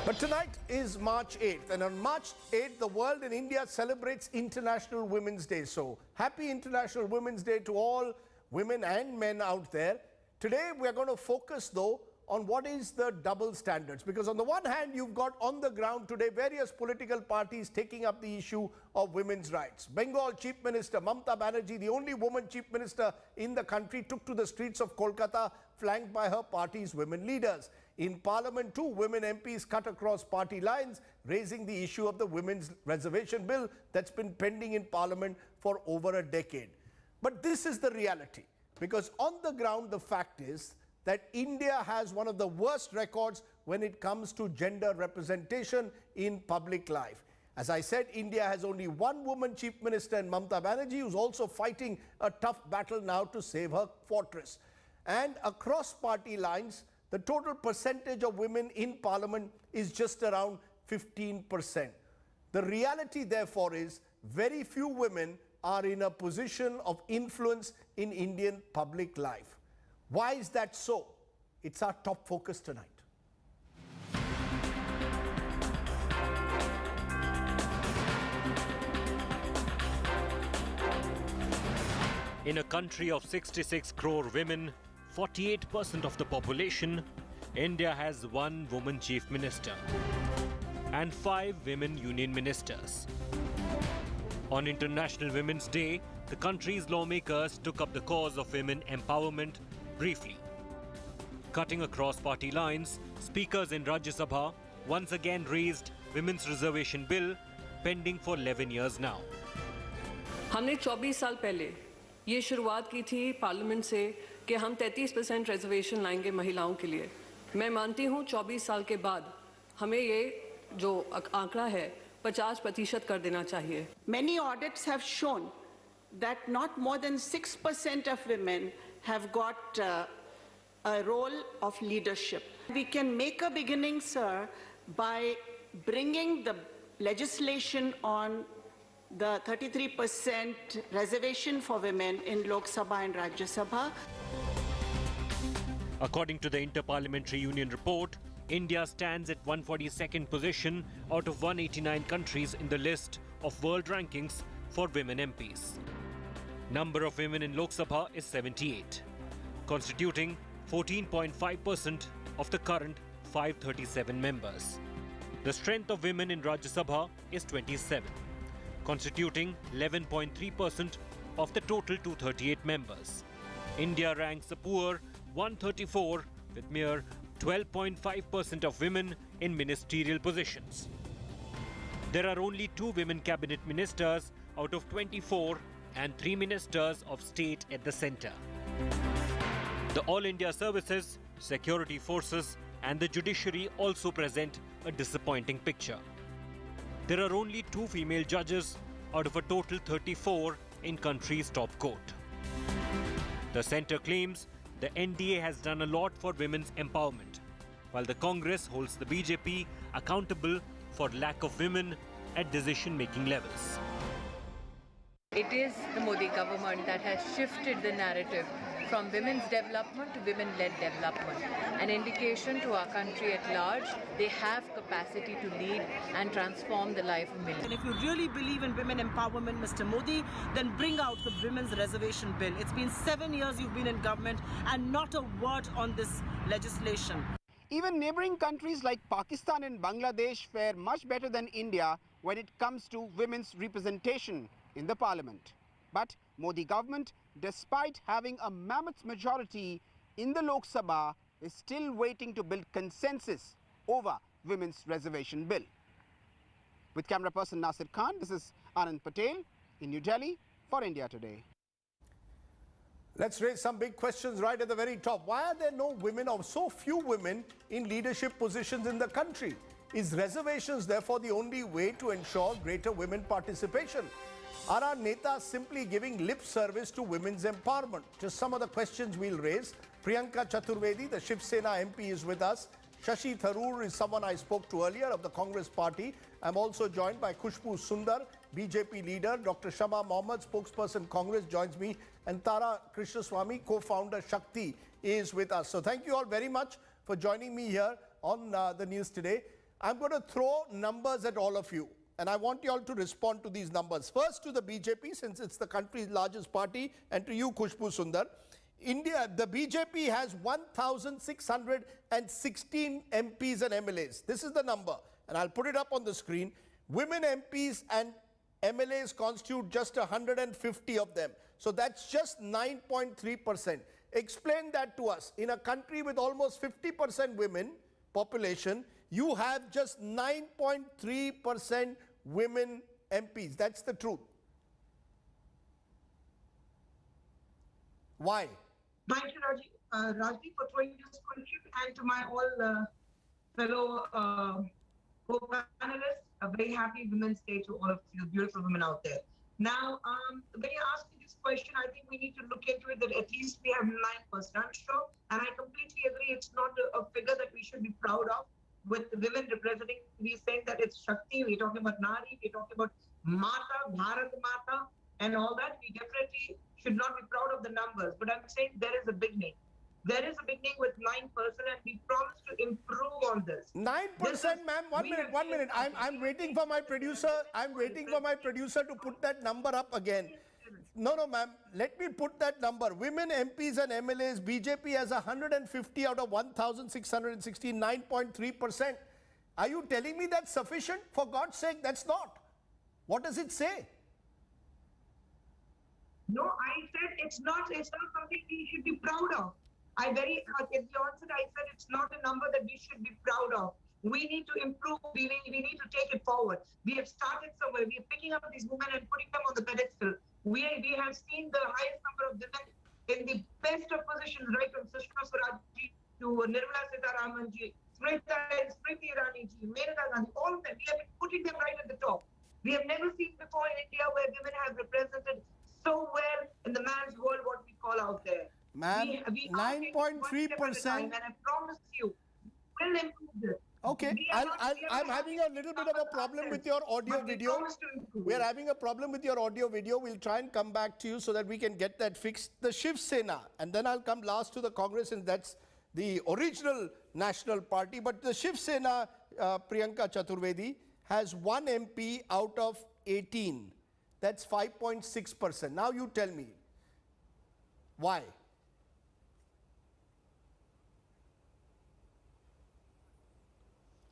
But tonight is March 8th, and on March 8th, the world and India celebrates International Women's Day. So, happy International Women's Day to all women and men out there. Today, we are going to focus, though, on what is the double standards. Because on the one hand, you've got on the ground today various political parties taking up the issue of women's rights. Bengal Chief Minister Mamata Banerjee, the only woman Chief Minister in the country, took to the streets of Kolkata, flanked by her party's women leaders. In Parliament too, women MPs cut across party lines, raising the issue of the Women's Reservation Bill that's been pending in Parliament for over a decade. But this is the reality, because on the ground, the fact is that India has one of the worst records when it comes to gender representation in public life. As I said, India has only one woman Chief Minister in Mamata Banerjee, who's also fighting a tough battle now to save her fortress. And across party lines, the total percentage of women in Parliament is just around 15%. The reality, therefore, is very few women are in a position of influence in Indian public life. Why is that so? It's our top focus tonight. In a country of 66 crore women, 48% of the population, India has one woman chief minister and 5 women union ministers. On International Women's Day, the country's lawmakers took up the cause of women empowerment briefly. Cutting across party lines, speakers in Rajya Sabha once again raised Women's Reservation Bill, pending for 11 years now. हमने 24 साल पहले ये शुरुआत की थी parliament से कि हम 33% रिजर्वेशन लाएंगे महिलाओं के लिए। मैं मानती हूँ 24 साल के बाद हमें ये जो आंकड़ा है 50% कर देना चाहिए। Many audits have shown that not more than 6% of women have got a role of leadership. We can make a beginning, sir, by bringing the legislation on the 33% reservation for women in Lok Sabha and Rajya Sabha. According to the Inter-Parliamentary Union report, India stands at 142nd position out of 189 countries in the list of world rankings for women MPs. Number of women in Lok Sabha is 78, constituting 14.5% of the current 537 members. The strength of women in Rajya Sabha is 27, constituting 11.3% of the total 238 members. India ranks a poor 134 with mere 12.5% of women in ministerial positions. There are only 2 women cabinet ministers out of 24 and 3 ministers of state at the centre. The All India services, security forces and the judiciary also present a disappointing picture. There are only 2 female judges out of a total 34 in country's top court. The centre claims the NDA has done a lot for women's empowerment, while the Congress holds the BJP accountable for lack of women at decision-making levels. It is the Modi government that has shifted the narrative from women's development to women-led development, an indication to our country at large they have capacity to lead and transform the life of millions. And if you really believe in women empowerment, Mr. Modi, then bring out the Women's Reservation Bill. It's been 7 years you've been in government and not a word on this legislation. Even neighboring countries like Pakistan and Bangladesh fare much better than India when it comes to women's representation in the parliament. But Modi government, despite having a mammoth majority in the Lok Sabha, is still waiting to build consensus over Women's Reservation Bill. With camera person Nasir Khan, this is Anand Patel in New Delhi for India Today. Let's raise some big questions right at the very top. Why are there no women or so few women in leadership positions in the country? Is reservations therefore the only way to ensure greater women participation? Are our netas simply giving lip service to women's empowerment? Just some of the questions we'll raise. Priyanka Chaturvedi, the Shiv Sena MP, is with us. Shashi Tharoor is someone I spoke to earlier of the Congress party. I'm also joined by Khushbu Sundar, BJP leader. Dr. Shama Mohammed, spokesperson Congress, joins me. And Tara Krishnaswamy, co-founder Shakti, is with us. So thank you all very much for joining me here on the news today. I'm going to throw numbers at all of you. And I want you all to respond to these numbers. First to the BJP, since it's the country's largest party, and to you, Khushbu Sundar. The BJP has 1,616 MPs and MLAs. This is the number, and I'll put it up on the screen. Women MPs and MLAs constitute just 150 of them. So that's just 9.3%. Explain that to us. In a country with almost 50% women population, you have just 9.3% women MPs. That's the truth. Why? Thank you, Rajdeep, for throwing this question, and to my all fellow co-panelists, a very happy Women's Day to all of you beautiful women out there. Now, when you ask me this question, I think we need to look into it that at least we have 9%. I'm sure, and I completely agree, it's not a figure that we should be proud of. With the women representing, we're saying that it's Shakti, we're talking about Nari, we're talking about Mata, Bharat Mata, and all that. We definitely should not be proud of the numbers, but I'm saying there is a beginning. There is a beginning with 9%, and we promise to improve on this. 9%, ma'am. One minute. I'm waiting for my producer. I'm waiting for my producer to put that number up again. No, ma'am. Let me put that number. Women MPs and MLAs, BJP has 150 out of 1,616, 9.3%. Are you telling me that's sufficient? For God's sake, that's not. What does it say? No, I said it's not something we should be proud of. At the onset, I said it's not a number that we should be proud of. We need to improve. We need to take it forward. We have started somewhere. We are picking up these women and putting them on the pedestal. We have seen the highest number of women in the best of positions, right from Sushma Swaraj to Nirmala Sitharamanji, Smriti Irani ji, Maneka Gandhi, all of them. We have been putting them right at the top. We have never seen before in India where women have represented so well in the man's world, what we call out there. Ma'am, 9.3%. And I promise you, we'll improve this. Okay, I'm having a little bit of a problem with your audio video. We're having a problem with your audio video. We'll try and come back to you so that we can get that fixed. The Shiv Sena, and then I'll come last to the Congress, and that's the original national party. But the Shiv Sena, Priyanka Chaturvedi, has 1 MP out of 18. That's 5.6%. Now you tell me, why?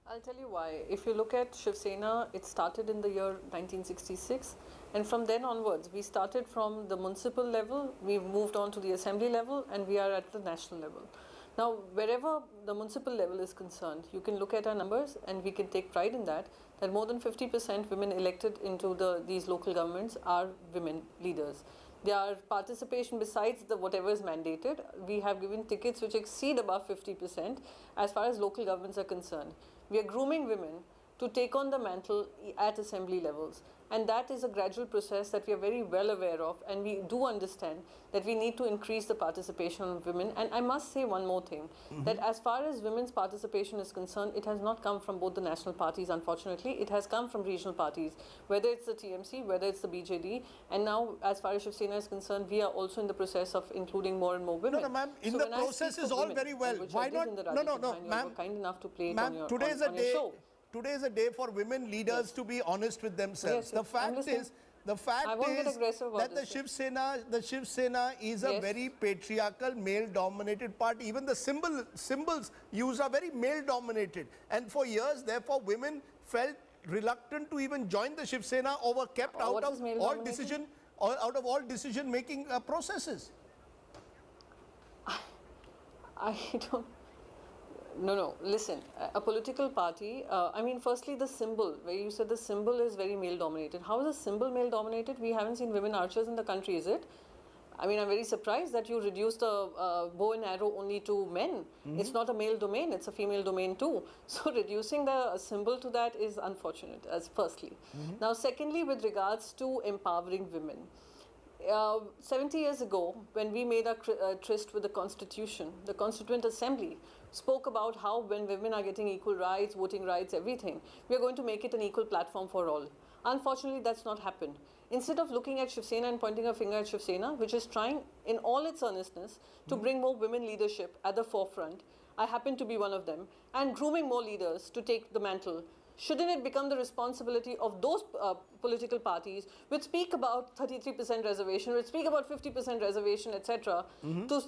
I'll tell you why. If you look at Shiv Sena, it started in the year 1966, and from then onwards, we started from the municipal level, we've moved on to the assembly level, and we are at the national level. Now, wherever the municipal level is concerned, you can look at our numbers, and we can take pride in that more than 50% women elected into these local governments are women leaders. Their participation, besides whatever is mandated, we have given tickets which exceed above 50% as far as local governments are concerned. We are grooming women to take on the mantle at assembly levels. And that is a gradual process that we are very well aware of, and we do understand that we need to increase the participation of women. And I must say one more thing, that as far as women's participation is concerned, it has not come from both the national parties, unfortunately. It has come from regional parties, whether it's the TMC, whether it's the BJD. And now, as far as Shiv Sena is concerned, we are also in the process of including more and more women. No, ma'am, in the process is all very well. Why not? No, ma'am. Kind enough to play it on your show. Today is a day for women leaders to be honest with themselves. Yes, the fact is that the Shiv Sena is a very patriarchal, male-dominated party. Even the symbols used are very male-dominated. And for years, therefore, women felt reluctant to even join the Shiv Sena or were kept out of all decision-making processes. I don't. No, listen, a political party, firstly the symbol, where you said the symbol is very male-dominated. How is a symbol male-dominated? We haven't seen women archers in the country, is it? I'm very surprised that you reduced the bow and arrow only to men. It's not a male domain, it's a female domain too. So reducing the symbol to that is unfortunate, as firstly. Now, secondly, with regards to empowering women. 70 years ago, when we made a tryst with the Constitution, the Constituent Assembly spoke about how when women are getting equal rights, voting rights, everything, we are going to make it an equal platform for all. Unfortunately, that's not happened. Instead of looking at Shiv Sena and pointing a finger at Shiv Sena, which is trying in all its earnestness to bring more women leadership at the forefront, I happen to be one of them, and grooming more leaders to take the mantle. Shouldn't it become the responsibility of those political parties which speak about 33% reservation, which speak about 50% reservation, etc., to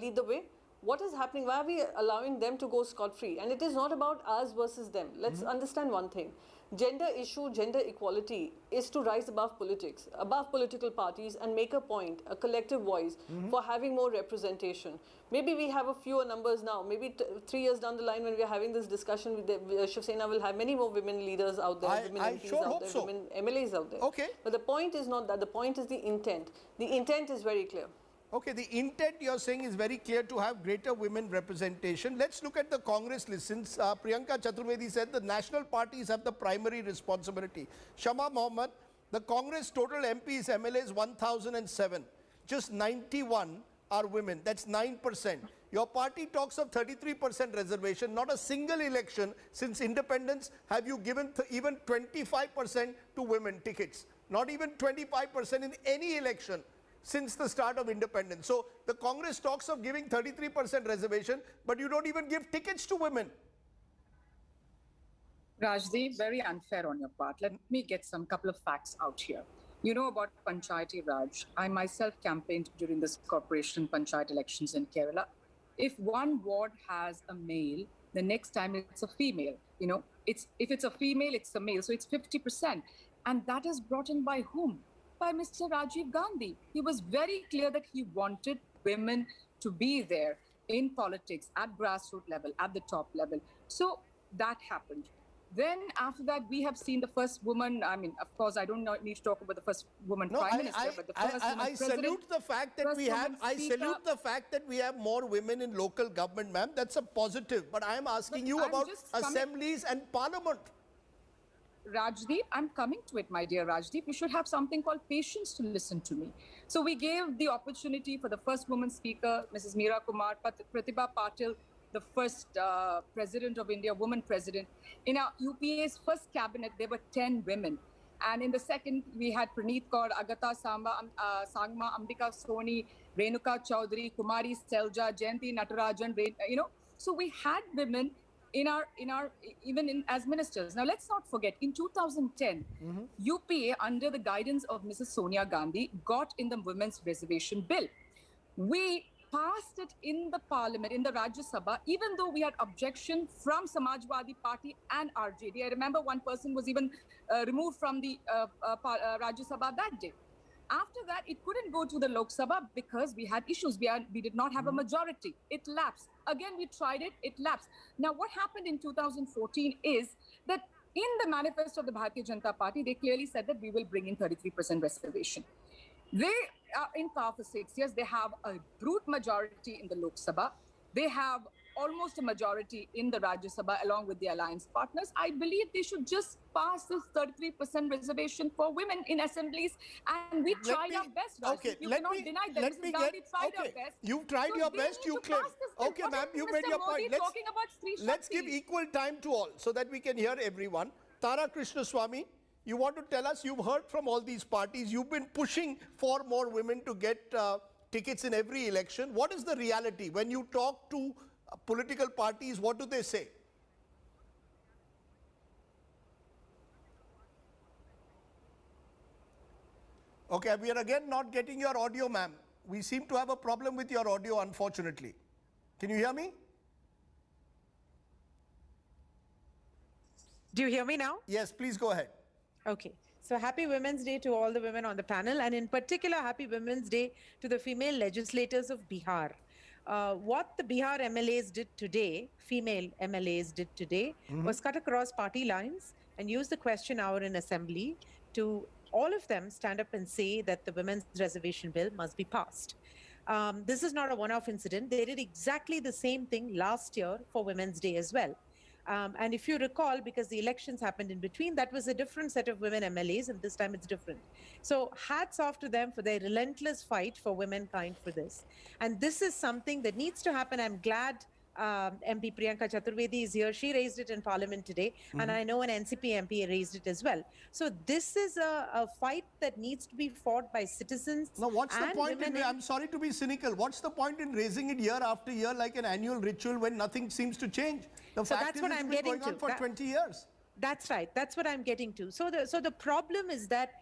lead the way? What is happening? Why are we allowing them to go scot-free? And it is not about us versus them. Let's understand one thing. Gender issue, gender equality is to rise above politics, above political parties, and make a point, a collective voice for having more representation. Maybe we have a fewer numbers now. Maybe 3 years down the line when we are having this discussion, Shiv Sena will have many more women leaders out there, women MPs sure out there, so. women MLAs out there. Okay. But the point is not that. The point is the intent. The intent is very clear. Okay, the intent you're saying is very clear to have greater women representation. Let's look at the Congress list. Since Priyanka Chaturvedi said the national parties have the primary responsibility. Shama Mohammed, the Congress total MPs, MLAs 1,007. Just 91 are women. That's 9%. Your party talks of 33% reservation. Not a single election since independence have you given even 25% to women tickets. Not even 25% in any election since the start of independence. So the Congress talks of giving 33% reservation, but you don't even give tickets to women. Rajdeep, very unfair on your part. Let me get some couple of facts out here. You know about Panchayati Raj. I myself campaigned during this corporation Panchayat elections in Kerala. If one ward has a male, the next time it's a female. You know, if it's a female, it's a male. So it's 50%. And that is brought in by whom? By Mr. Rajiv Gandhi. He was very clear that he wanted women to be there in politics at grassroots level, at the top level. So that happened. Then after that, we have seen the first woman, I mean, of course, I don't need to talk about the first woman prime minister, but the first woman I salute the fact that we have, I salute the fact that we have more women in local government, ma'am. That's a positive. But I am asking you about assemblies and parliament. Rajdeep, I'm coming to it, my dear Rajdeep. You should have something called patience to listen to me. So we gave the opportunity for the first woman speaker, Mrs. Meera Kumar, Pratibha Patil, the first president of India, woman president. In our UPA's first cabinet, there were 10 women. And in the second, we had Praneeth Kaur, Agatha Sangma, Ambika Soni, Renuka Chaudhary, Kumari Selja, Jayanti Natarajan, So we had women as ministers. Now, let's not forget, in 2010, UPA, under the guidance of Mrs. Sonia Gandhi, got in the Women's Reservation Bill. We passed it in the parliament, in the Rajya Sabha, even though we had objection from Samajwadi Party and RJD. I remember one person was even removed from the Rajya Sabha that day. After that, it couldn't go to the Lok Sabha because we had issues. We did not have a majority. It lapsed. Again, we tried it. It lapsed. Now, what happened in 2014 is that in the manifesto of the Bharatiya Janata Party, they clearly said that we will bring in 33% reservation. They are in power for 6 years. They have a brute majority in the Lok Sabha. They have almost a majority in the Rajya Sabha along with the alliance partners. I believe they should just pass this 33% reservation for women in assemblies, and we tried our best. Okay, you cannot deny that. Mrs. Gandhi tried her best. You've tried your best, you claim. Okay, ma'am, you made your point. Let's give equal time to all so that we can hear everyone. Tara Krishnaswamy, you want to tell us, you've heard from all these parties, you've been pushing for more women to get tickets in every election. What is the reality? When you talk to political parties, what do they say? Okay, we are again not getting your audio, ma'am. We seem to have a problem with your audio, unfortunately. Can you hear me? Do you hear me now? Yes, please go ahead. Okay. So happy Women's Day to all the women on the panel, and in particular, happy Women's Day to the female legislators of Bihar. What the Bihar MLAs did today, female MLAs did today, was cut across party lines and use the question hour in assembly to all of them stand up and say that the Women's Reservation Bill must be passed. This is not a one-off incident. They did exactly the same thing last year for Women's Day as well. And if you recall, because the elections happened in between, that was a different set of women MLAs, and this time it's different. So hats off to them for their relentless fight for womankind for this. And this is something that needs to happen. I'm glad MP Priyanka Chaturvedi is here. She raised it in Parliament today, and I know an NCP MP raised it as well. So this is a fight that needs to be fought by citizens. Now, what's the and point women I'm sorry to be cynical. What's the point in raising it year after year like an annual ritual when nothing seems to change? The So fact that's is what it's I'm been getting going on to. for 20 years. That's right. That's what I'm getting to. So the problem is that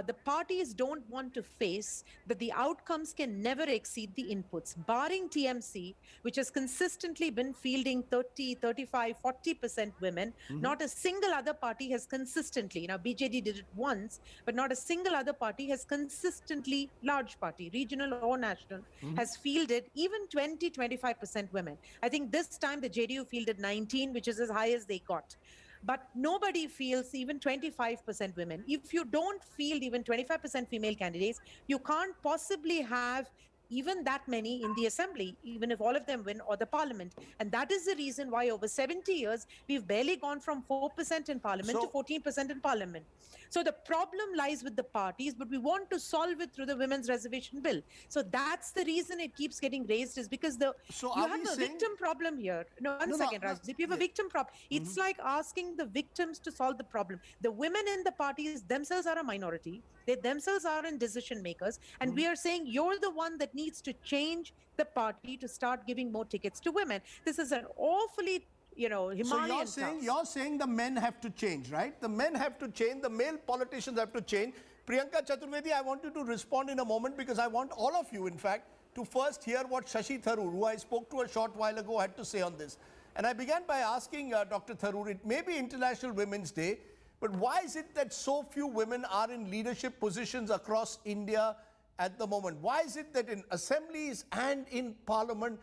the parties don't want to face that the outcomes can never exceed the inputs. Barring TMC, which has consistently been fielding 30, 35, 40% women, not a single other party has consistently, now BJD did it once, but not a single other party has consistently, large party, regional or national, has fielded even 20, 25% women. I think this time the JDU fielded 19, which is as high as they got. But nobody feels even 25% women. If you don't field even 25% female candidates, you can't possibly have even that many in the assembly, even if all of them win, or the parliament. And that is the reason why over 70 years, we've barely gone from 4% in parliament to 14% in parliament. So the problem lies with the parties, but we want to solve it through the women's reservation bill. So that's the reason it keeps getting raised, is because you have a victim problem here. No, one second, Rajdeep. You have a victim problem. It's like asking the victims to solve the problem. The women in the parties themselves are a minority. They themselves are in decision makers. And we are saying you're the one that needs to change the party to start giving more tickets to women. This is an awfully Himalayan So you're saying the men have to change, right? The men have to change, the male politicians have to change. Priyanka Chaturvedi, I want you to respond in a moment because I want all of you, in fact, to first hear what Shashi Tharoor, who I spoke to a short while ago, had to say on this. And I began by asking Dr. Tharoor, it may be International Women's Day, but why is it that so few women are in leadership positions across India at the moment? Why is it that in assemblies and in parliament,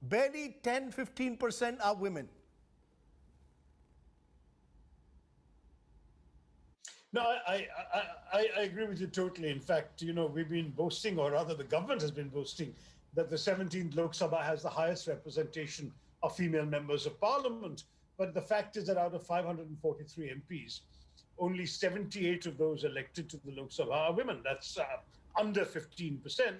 barely 10, 15% are women? No, I agree with you totally. In fact, we've been boasting, or rather the government has been boasting, that the 17th Lok Sabha has the highest representation of female members of parliament. But the fact is that out of 543 MPs, only 78 of those elected to the Lok Sabha are women. That's under 15%.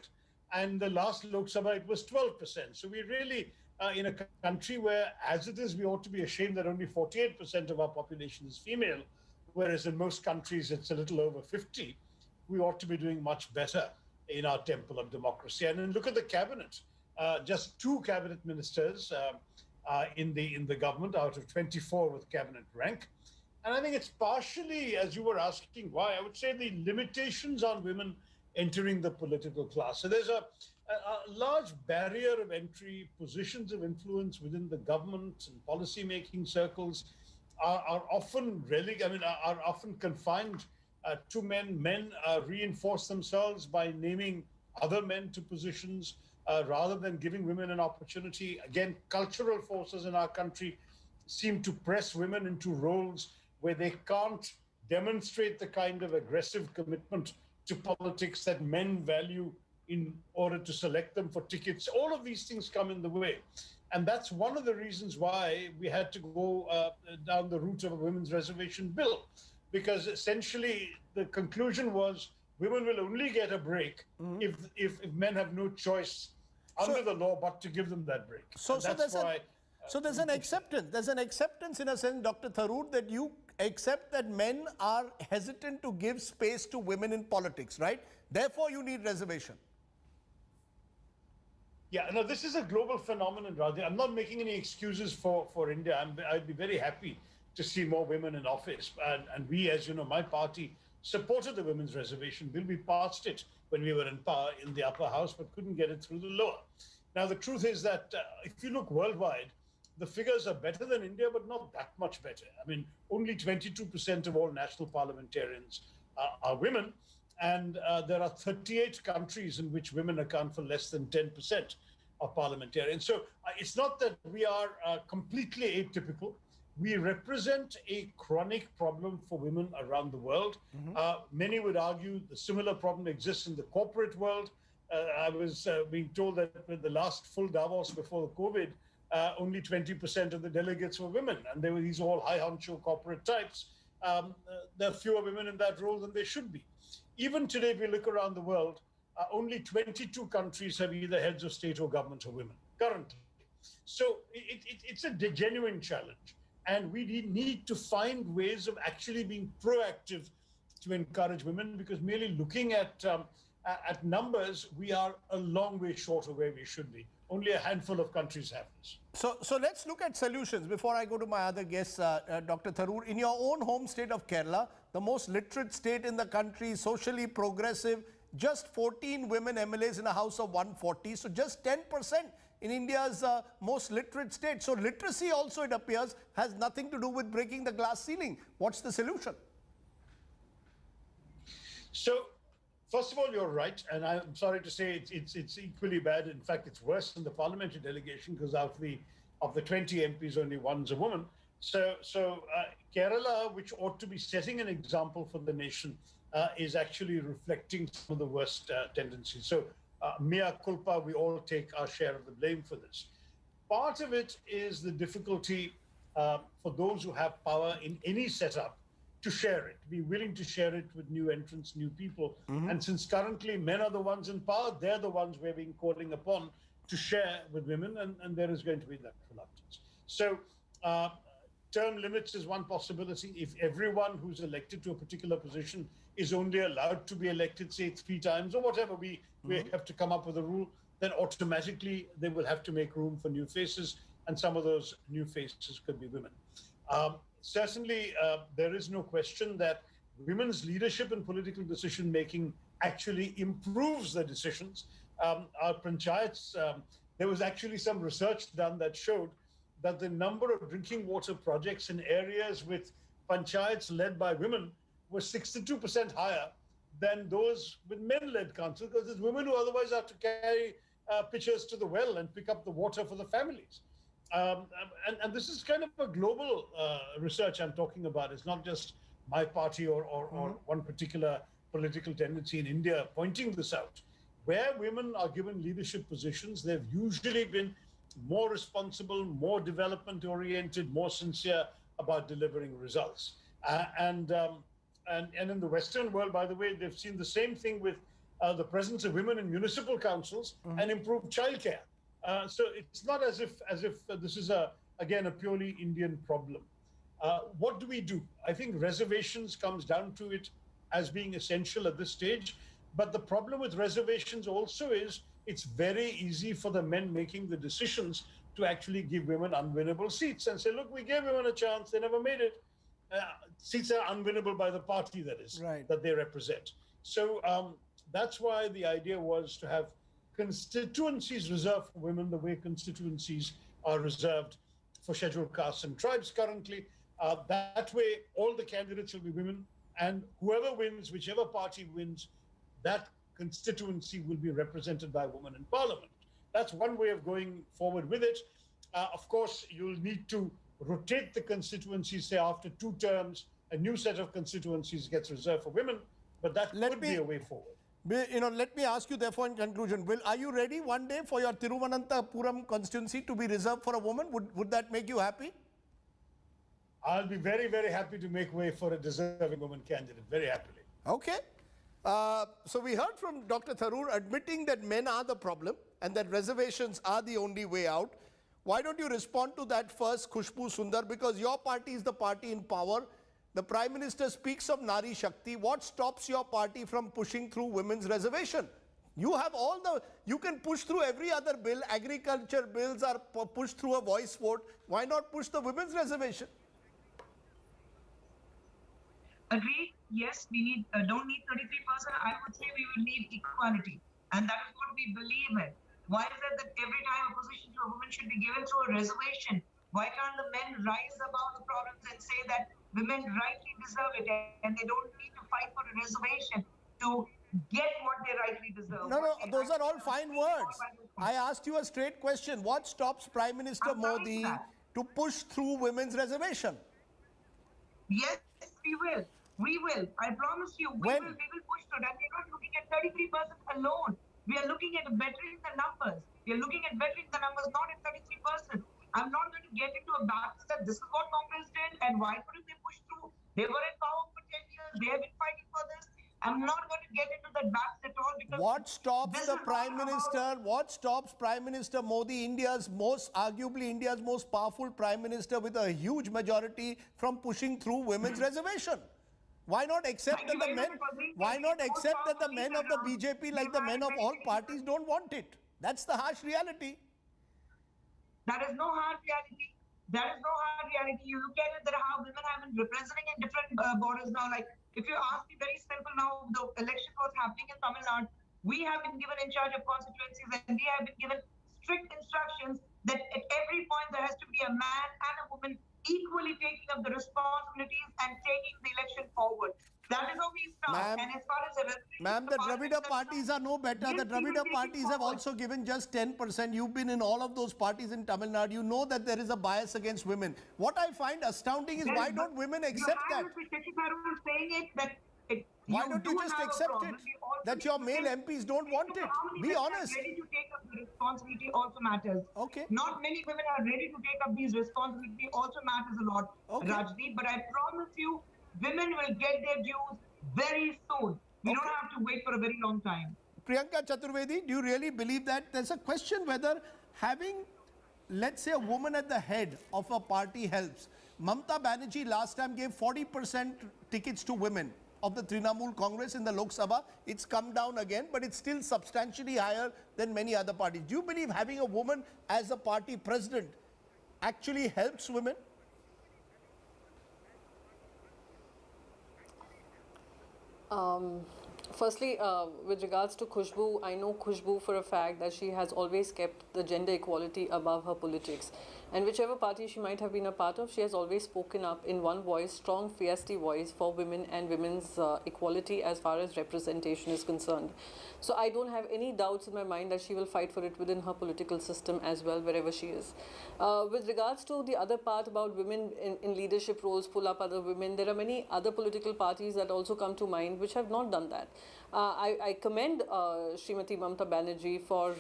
And the last Lok Sabha, it was 12%. So we're really in a country where, as it is, we ought to be ashamed that only 48% of our population is female, whereas in most countries it's a little over 50. We ought to be doing much better in our temple of democracy. And then look at the cabinet. Just 2 cabinet ministers in the government out of 24 with cabinet rank. And I think it's partially, as you were asking why, I would say the limitations on women entering the political class. So there's a large barrier of entry, positions of influence within the government and policy-making circles are often are often confined to men. Men reinforce themselves by naming other men to positions rather than giving women an opportunity. Again, cultural forces in our country seem to press women into roles where they can't demonstrate the kind of aggressive commitment to politics that men value in order to select them for tickets. All of these things come in the way. And that's one of the reasons why we had to go down the route of a women's reservation bill, because essentially the conclusion was women will only get a break if men have no choice under the law but to give them that break. So there's an acceptance. There's an acceptance in a sense, Dr. Tharoor, that you accept that men are hesitant to give space to women in politics, right? Therefore, you need reservation. Yeah, no, this is a global phenomenon, Rajdeep. I'm not making any excuses for India. I'd be very happy to see more women in office. And we, as you know, my party supported the women's reservation bill. We passed it when we were in power in the upper house, but couldn't get it through the lower. Now, the truth is that if you look worldwide, the figures are better than India, but not that much better. I mean, only 22% of all national parliamentarians are women. And there are 38 countries in which women account for less than 10% of parliamentarians. So it's not that we are completely atypical. We represent a chronic problem for women around the world. Many would argue the similar problem exists in the corporate world. I was being told that with the last full Davos before the COVID, only 20% of the delegates were women. And they were these all high honcho corporate types. There are fewer women in that role than there should be. Even today, if we look around the world, only 22 countries have either heads of state or government or women, currently. So it's a genuine challenge. And we need to find ways of actually being proactive to encourage women, because merely looking at numbers, we are a long way short of where we should be. Only a handful of countries have this. So let's look at solutions. Before I go to my other guests, Dr. Tharoor, in your own home state of Kerala, the most literate state in the country, socially progressive, just 14 women MLAs in a house of 140, so just 10% in India's most literate state. So literacy also, it appears, has nothing to do with breaking the glass ceiling. What's the solution? So, first of all, you're right, and I'm sorry to say it's equally bad. In fact, it's worse than the parliamentary delegation, because of the 20 MPs, only one's a woman. So Kerala, which ought to be setting an example for the nation, is actually reflecting some of the worst tendencies. So mea culpa, we all take our share of the blame for this. Part of it is the difficulty for those who have power in any setup to share it, be willing to share it with new entrants, new people. And since currently men are the ones in power, they're the ones we're being calling upon to share with women, and there is going to be that reluctance. So term limits is one possibility. If everyone who's elected to a particular position is only allowed to be elected, say 3 times or whatever, we have to come up with a rule, then automatically they will have to make room for new faces, and some of those new faces could be women. Certainly, there is no question that women's leadership in political decision-making actually improves the decisions. Our panchayats, there was actually some research done that showed that the number of drinking water projects in areas with panchayats led by women was 62% higher than those with men-led councils, because it's women who otherwise have to carry pitchers to the well and pick up the water for the families. And this is kind of a global research I'm talking about. It's not just my party or one particular political tendency in India pointing this out. Where women are given leadership positions, they've usually been more responsible, more development-oriented, more sincere about delivering results. And in the Western world, by the way, they've seen the same thing with the presence of women in municipal councils and improved childcare. So it's not as if this is again a purely Indian problem. What do we do? I think reservations comes down to it as being essential at this stage. But the problem with reservations also is it's very easy for the men making the decisions to actually give women unwinnable seats and say, look, we gave women a chance, they never made it. Seats are unwinnable by the party, that is, that they represent. So that's why the idea was to have constituencies reserved for women the way constituencies are reserved for scheduled castes and tribes currently. That way, all the candidates will be women, and whoever wins, whichever party wins, that constituency will be represented by a woman in parliament. That's one way of going forward with it. Of course, you'll need to rotate the constituencies, say after 2 terms, a new set of constituencies gets reserved for women, but that could be a way forward. Let me ask you therefore in conclusion, are you ready one day for your Thiruvananthapuram constituency to be reserved for a woman? Would that make you happy? I'll be very, very happy to make way for a deserving woman candidate, very happily. Okay. So we heard from Dr. Tharoor admitting that men are the problem and that reservations are the only way out. Why don't you respond to that first, Khushbu Sundar? Because your party is the party in power. The Prime Minister speaks of Nari Shakti. What stops your party from pushing through women's reservation? You have you can push through every other bill. Agriculture bills are pushed through a voice vote. Why not push the women's reservation? Agreed. Yes, we don't need 33%. I would say we would need equality. And that is what we believe in. Why is it that every time a position to a woman should be given through a reservation? Why can't the men rise above the problems and say that women rightly deserve it and they don't need to fight for a reservation to get what they rightly deserve? No, those are all fine words. I asked you a straight question. What stops Prime Minister Modi to push through women's reservation? Yes, we will. We will. I promise you, we will push through that. We're not looking at 33% alone. We are looking at bettering the numbers. We are looking at bettering the numbers, not at 33%. I'm not going to get into a battle that this is what Congress did and why couldn't they push through? They were in power for 10 years. They have been fighting for this. I'm not going to get into that debate at all because what stops this the is Prime not Minister? about- What stops Prime Minister Modi, arguably India's most powerful Prime Minister with a huge majority, from pushing through women's reservation? Why not accept Thank that you the very men? much for being Why the not most accept that the powerful men leader of the now. BJP, like We've the had men of many all leaders. parties, don't want it? That's the harsh reality. That is no hard reality. That is no hard reality. You look at it that how women have been representing in different borders now. Like if you ask me, very simple now, the election was happening in Tamil Nadu. We have been given in charge of constituencies and we have been given strict instructions that at every point there has to be a man and a woman equally taking up the responsibilities and taking the election forward. That is how we start. And as far as the Ma'am, the Dravida parties are no better. The Dravida parties have also given just 10%. You've been in all of those parties in Tamil Nadu. You know that there is a bias against women. What I find astounding is why don't women accept that? Saying it that why don't you just accept it? That your male MPs don't want it. Be honest. Ready to take up the responsibility also matters. Okay. Not many women are ready to take up these responsibility also matters a lot, Okay. Rajdeep. But I promise you, women will get their dues very soon. We don't have to wait for a very long time. Priyanka Chaturvedi, do you really believe that? There's a question whether having, let's say, a woman at the head of a party helps. Mamata Banerjee last time gave 40% tickets to women of the Trinamool Congress in the Lok Sabha. It's come down again, but it's still substantially higher than many other parties. Do you believe having a woman as a party president actually helps women? Firstly, with regards to Khushbu, I know Khushbu for a fact that she has always kept the gender equality above her politics. And whichever party she might have been a part of, she has always spoken up in one voice, strong, feisty voice for women and women's equality as far as representation is concerned. So I don't have any doubts in my mind that she will fight for it within her political system as well, wherever she is. With regards to the other part about women in leadership roles, pull up other women, there are many other political parties that also come to mind which have not done that. I commend Srimati Mamata Banerjee for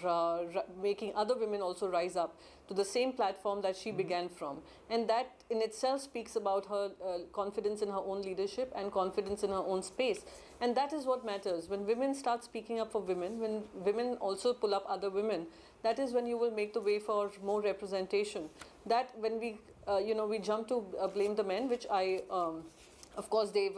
making other women also rise up to the same platform that she began from. And that in itself speaks about her confidence in her own leadership and confidence in her own space. And that is what matters. When women start speaking up for women, when women also pull up other women, that is when you will make the way for more representation. That when we, we jump to blame the men, which I... Of course, they've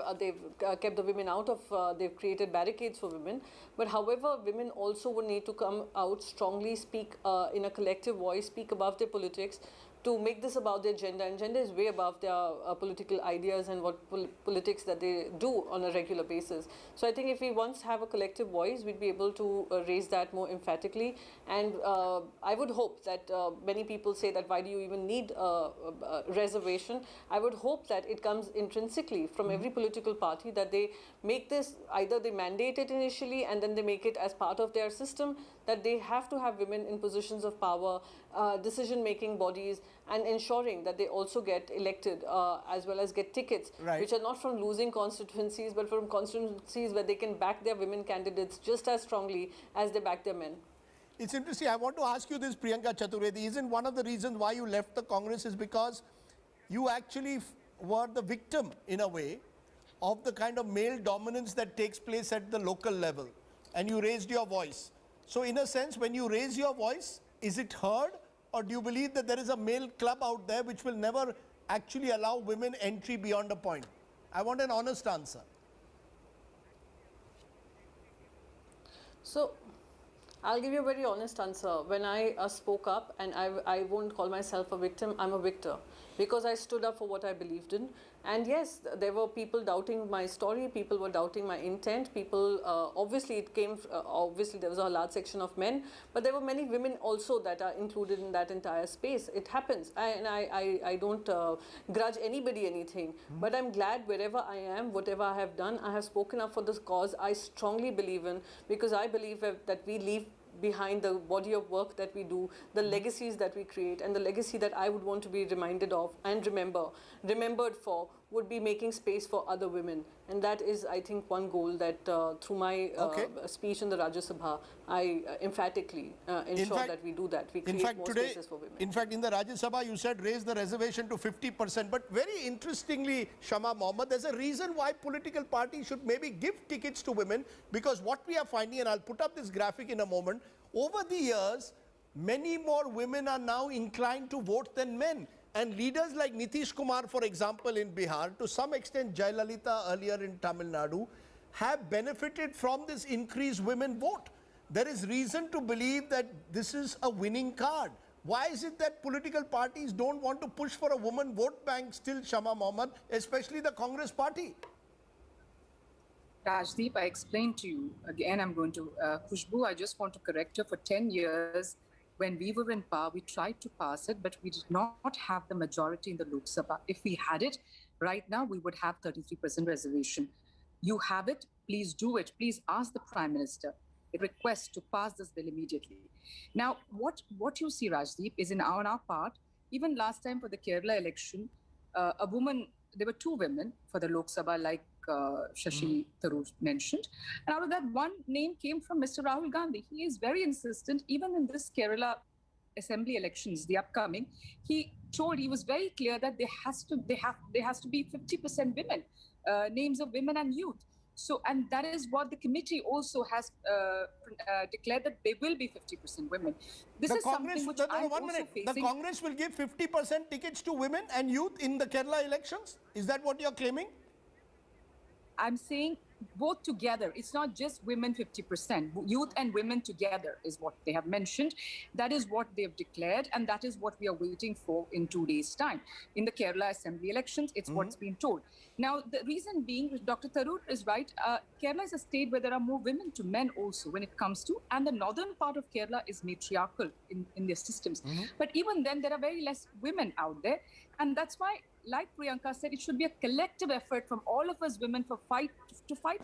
kept the women out of, they've created barricades for women. But however, women also would need to come out strongly, speak in a collective voice, speak above their politics, to make this about their gender. And gender is way above their political ideas and what politics that they do on a regular basis. So I think if we once have a collective voice, we'd be able to raise that more emphatically. And I would hope that many people say that why do you even need a reservation? I would hope that it comes intrinsically from every political party, that they make this, either they mandate it initially and then they make it as part of their system, that they have to have women in positions of power, decision-making bodies, and ensuring that they also get elected as well as get tickets, which are not from losing constituencies, but from constituencies where they can back their women candidates just as strongly as they back their men. It's interesting. I want to ask you this, Priyanka Chaturvedi. Isn't one of the reasons why you left the Congress is because you actually were the victim, in a way, of the kind of male dominance that takes place at the local level, and you raised your voice. So in a sense, when you raise your voice, is it heard, or do you believe that there is a male club out there which will never actually allow women entry beyond a point? I want an honest answer. So, I'll give you a very honest answer. When I spoke up, and I won't call myself a victim, I'm a victor, because I stood up for what I believed in. And yes, there were people doubting my story, people were doubting my intent, people, obviously it came, obviously there was a large section of men, but there were many women also that are included in that entire space. It happens, and I don't grudge anybody anything, but I'm glad wherever I am, whatever I have done, I have spoken up for this cause I strongly believe in, because I believe that we leave behind the body of work that we do, the legacies that we create, and the legacy that I would want to be reminded of and remembered for would be making space for other women. And that is, I think, one goal that through my speech in the Rajya Sabha, I emphatically ensure that we do that. We create more spaces for women. In fact, in the Rajya Sabha, you said raise the reservation to 50%. But very interestingly, Shama Mohammed, there's a reason why political parties should maybe give tickets to women, because what we are finding, and I'll put up this graphic in a moment, over the years, many more women are now inclined to vote than men. And leaders like Nitish Kumar, for example, in Bihar, to some extent Jayalalitha earlier in Tamil Nadu, have benefited from this increased women vote. There is reason to believe that this is a winning card. Why is it that political parties don't want to push for a woman vote bank still, Shama Mohammed, especially the Congress party? Rajdeep, I explained to you, again, I'm going to, Khushbu, I just want to correct her. For 10 years, when we were in power, we tried to pass it, but we did not have the majority in the Lok Sabha. If we had it, right now, we would have 33% reservation. You have it, please do it. Please ask the Prime Minister. A request to pass this bill immediately. Now, what you see, Rajdeep, is on our part, even last time for the Kerala election, a woman, there were two women for the Lok Sabha, like Shashi Tharoor mentioned. And out of that, one name came from Mr. Rahul Gandhi. He is very insistent, even in this Kerala assembly elections, the upcoming, he was very clear that there has to be 50% women, names of women and youth. So, and that is what the committee also has declared, that there will be 50% women. This is something which I'm also facing. The Congress will give 50% tickets to women and youth in the Kerala elections? Is that what you're claiming? I'm saying both together. It's not just women 50%. Youth and women together is what they have mentioned. That is what they have declared, and that is what we are waiting for in 2 days' time. In the Kerala Assembly elections, it's what's been told. Now, the reason being, Dr. Tharoor is right, Kerala is a state where there are more women to men also when it comes to, and the northern part of Kerala is matriarchal in their systems. But even then, there are very less women out there. And that's why, like Priyanka said, it should be a collective effort from all of us women to fight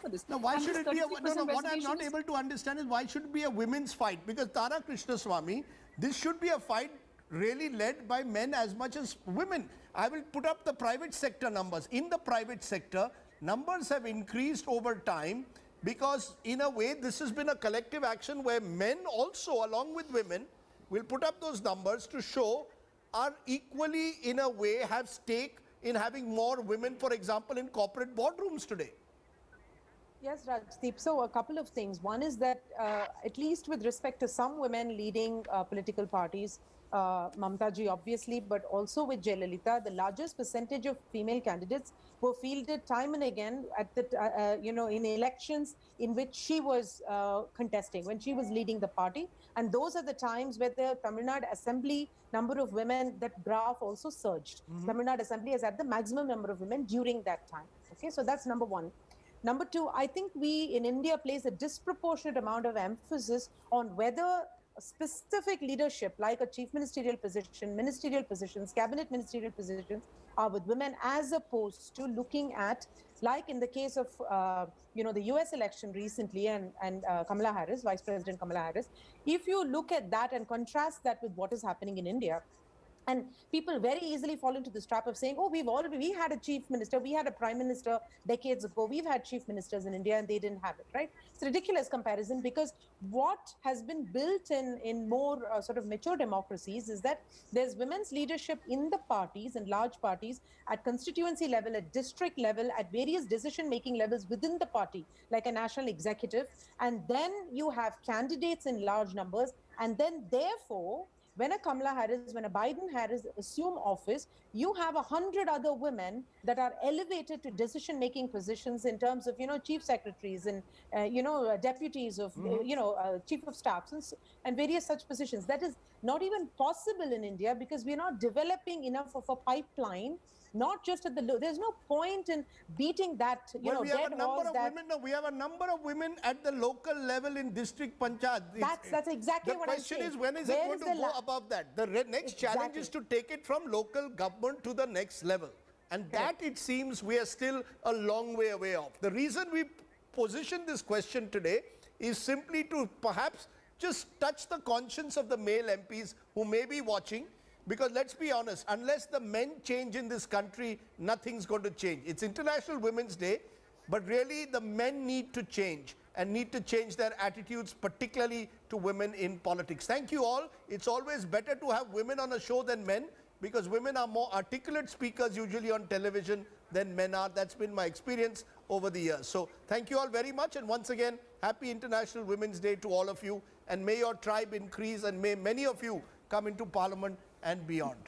for this. Now, why should it be what I'm not able to understand is why should it be a women's fight? Because Tara Krishnaswamy, this should be a fight really led by men as much as women. I will put up the private sector numbers. In the private sector, numbers have increased over time because in a way this has been a collective action where men also, along with women, will put up those numbers to show are equally, in a way, have stake in having more women, for example, in corporate boardrooms today. Yes, Rajdeep. So a couple of things. One is that at least with respect to some women leading political parties, Mamta ji obviously, but also with Jayalalitha, the largest percentage of female candidates were fielded time and again at the in elections in which she was contesting, when she was leading the party. And those are the times where the Tamil Nadu Assembly number of women, that graph also surged. Tamil Nadu Assembly has had the maximum number of women during that time. Okay, so that's number one. Number two, I think we in India place a disproportionate amount of emphasis on whether a specific leadership like a chief ministerial position, ministerial positions, cabinet ministerial positions are with women, as opposed to looking at, like in the case of the US election recently and Kamala Harris, Vice President Kamala Harris. If you look at that and contrast that with what is happening in India, and people very easily fall into this trap of saying, oh, we had a chief minister, we had a prime minister decades ago, we've had chief ministers in India and they didn't have it, right? It's a ridiculous comparison, because what has been built in more sort of mature democracies is that there's women's leadership in the parties and large parties at constituency level, at district level, at various decision-making levels within the party, like a national executive. And then you have candidates in large numbers. And then therefore, when a Kamala Harris, when a Biden Harris assume office, you have 100 other women that are elevated to decision-making positions in terms of, chief secretaries and, deputies of, chief of staffs and various such positions. That is not even possible in India because we're not developing enough of a pipeline. Not just at the there's no point in beating that, we have a number of women at the local level in district panchayat. That's exactly what I'm saying. The question is, when is it going to go above that? The next challenge is to take it from local government to the next level. And that, it seems, we are still a long way away off. The reason we position this question today is simply to perhaps just touch the conscience of the male MPs who may be watching. Because let's be honest, unless the men change in this country, nothing's going to change. It's International Women's Day, but really the men need to change and need to change their attitudes, particularly to women in politics. Thank you all. It's always better to have women on a show than men, because women are more articulate speakers usually on television than men are. That's been my experience over the years. So thank you all very much. And once again, happy International Women's Day to all of you. And may your tribe increase, and may many of you come into Parliament and beyond.